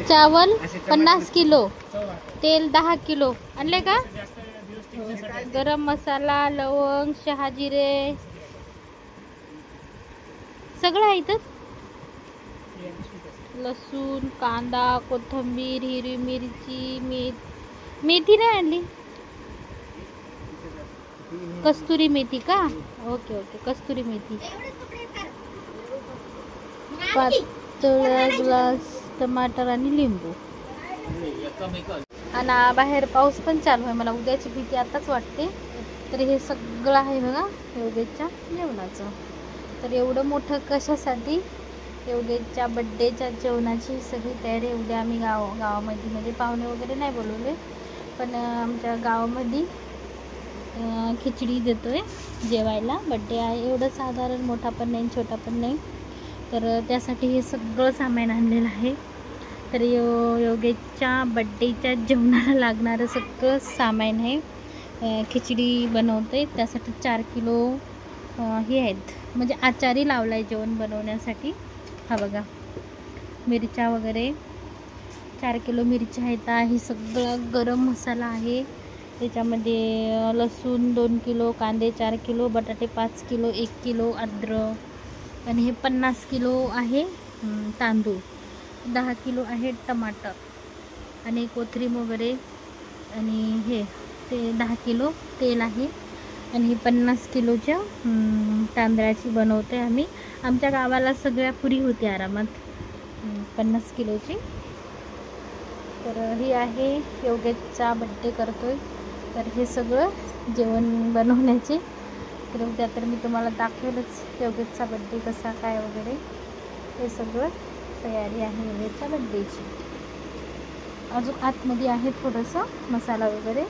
चावल 50 किलो, तेल 10 किलो आणले का? गरम मसाला, लवंग, शहाजिरे सगळं आहे इथं. लसूण, कांदा, कोथिंबीर, हिरवी मिरची, मेथी नाही आणली. कस्तुरी मेथी का? ओके ओके, कस्तुरी मेथी. पातळ ग्लास टमाटर आणि लिंबू. आणि बाहेर पाऊस पण चालू आहे. मला उद्याची भीती आताच वाटते. तर हे सगळं आहे बघा योगेशच्या जेवणाचं. तर एवढं मोठं कशासाठी? योगेशच्या बड्डेच्या जेवणाची सगळी तयारी. उद्या आम्ही गावामध्ये पाहुणे वगैरे नाही बोलवले, पण आमच्या गावामध्ये खिचडी देतोय जेवायला. बड्डे आहे, एवढं साधारण, मोठा पण नाही छोटा पण नाही. तर त्यासाठी हे सगळं सामान आणलेलं आहे. तर योगेशच्या बड्डेच्या जेवणाला लागणारं सगळं सामान आहे. खिचडी बनवते त्यासाठी 4 किलो हे आहेत, म्हणजे आचारी लावला आहे जेवण बनवण्यासाठी. हा बघा मिरच्या वगैरे 4 किलो मिरच्या आहेत. हे सगळं गरम मसाला आहे. त्याच्यामध्ये लसूण 2 किलो, कांदे 4 किलो, बटाटे 5 किलो, 1 किलो अद्रक, आणि हे 50 किलो आहे तांदूळ, 10 किलो आहे टमाटर आणि कोथिंबीर वगैरे, आणि हे ते 10 किलो तेल आहे. आणि ही 50 किलोच्या तांदळाची बनवते आम्ही. आमच्या गावाला सगळ्या पुरी होती आरामात 50 किलोची. तर ही आहे योगेशचा बड्डे करतोय. तर हे सगळं जेवण बनवण्याचे. तर उद्या तर मी तुम्हाला दाखवेलच योगेशचा बड्डे कसा काय वगैरे. हे सगळं तयारी आहे योगेशच्या बड्डेची. अजून आतमध्ये आहे थोडंसं मसाला वगैरे.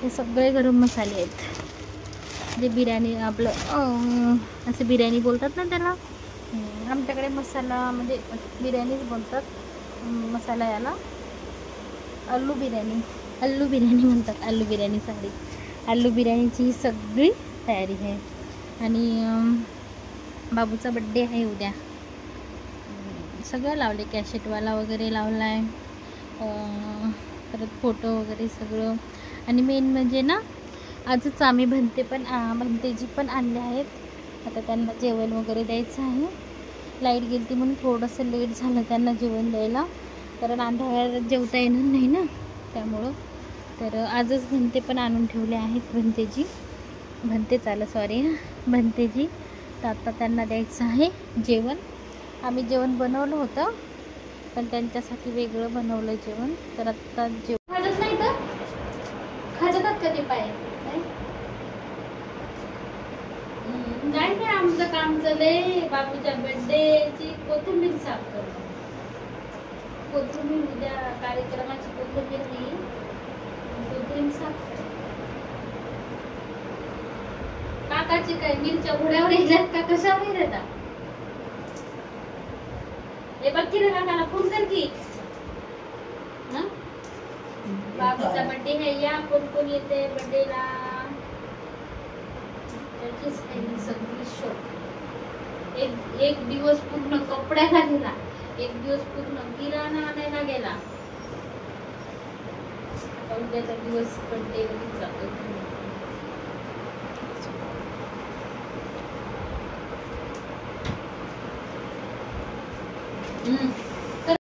हे सगळे गरम मसाले आहेत, जे बिर्याणी आपलं असं बिर्याणी बोलतात ना त्याला. आमच्याकडे मसाला म्हणजे बिर्याणीच बोलतात. मसाला याला आलू बिर्याणी म्हणतात. आलू बिर्याणी साडी, आलू बिर्याणीची ही सगळी तयारी आहे. आणि बाबूचा बड्डे आहे उद्या. सगळं लावले, कॅसेटवाला वगैरे लावला आहे, परत फोटो वगैरे सगळं. आणि मेन म्हणजे ना, आजच आम्ही भंतेजी पण आणले आहेत. आता त्यांना जेवण वगैरे द्यायचं आहे. लाईट गेली म्हणून थोडंसं लेट झालं त्यांना जेवण द्यायला, कारण अंधारात जेवता येणार नाही ना त्यामुळं. तर आजच भंते पण आणून ठेवले आहेत भंतेजी. तर आता त्यांना द्यायचं आहे जेवण. आम्ही जेवण बनवलं होतं, पण त्यांच्यासाठी वेगळं बनवलं जेवण. तर आत्ता खाजत नाही तर खाजतात कधी पाय नाही. आमचं काम चाललंय बाबूच्या बड्डेची कोथिंबीर साफ करणं. कोथिंबीर उद्या कार्यक्रमाची कोथिंबीर नाही, कोथिंबीर साफ करणं. काकाची काय मिरच्या घोड्यावर येतात का कशावर येतात? हे बघ की रे, काकाला फोन कर की. बाबूचा बड्डे आहे, या कोण कोण येते बड्डेला. सगळी शॉप एक दिवस पूर्ण कपड्याला गेला, एक दिवस पूर्ण किराणा आणायला गेला. उद्याचा दिवस बड्डे जातो.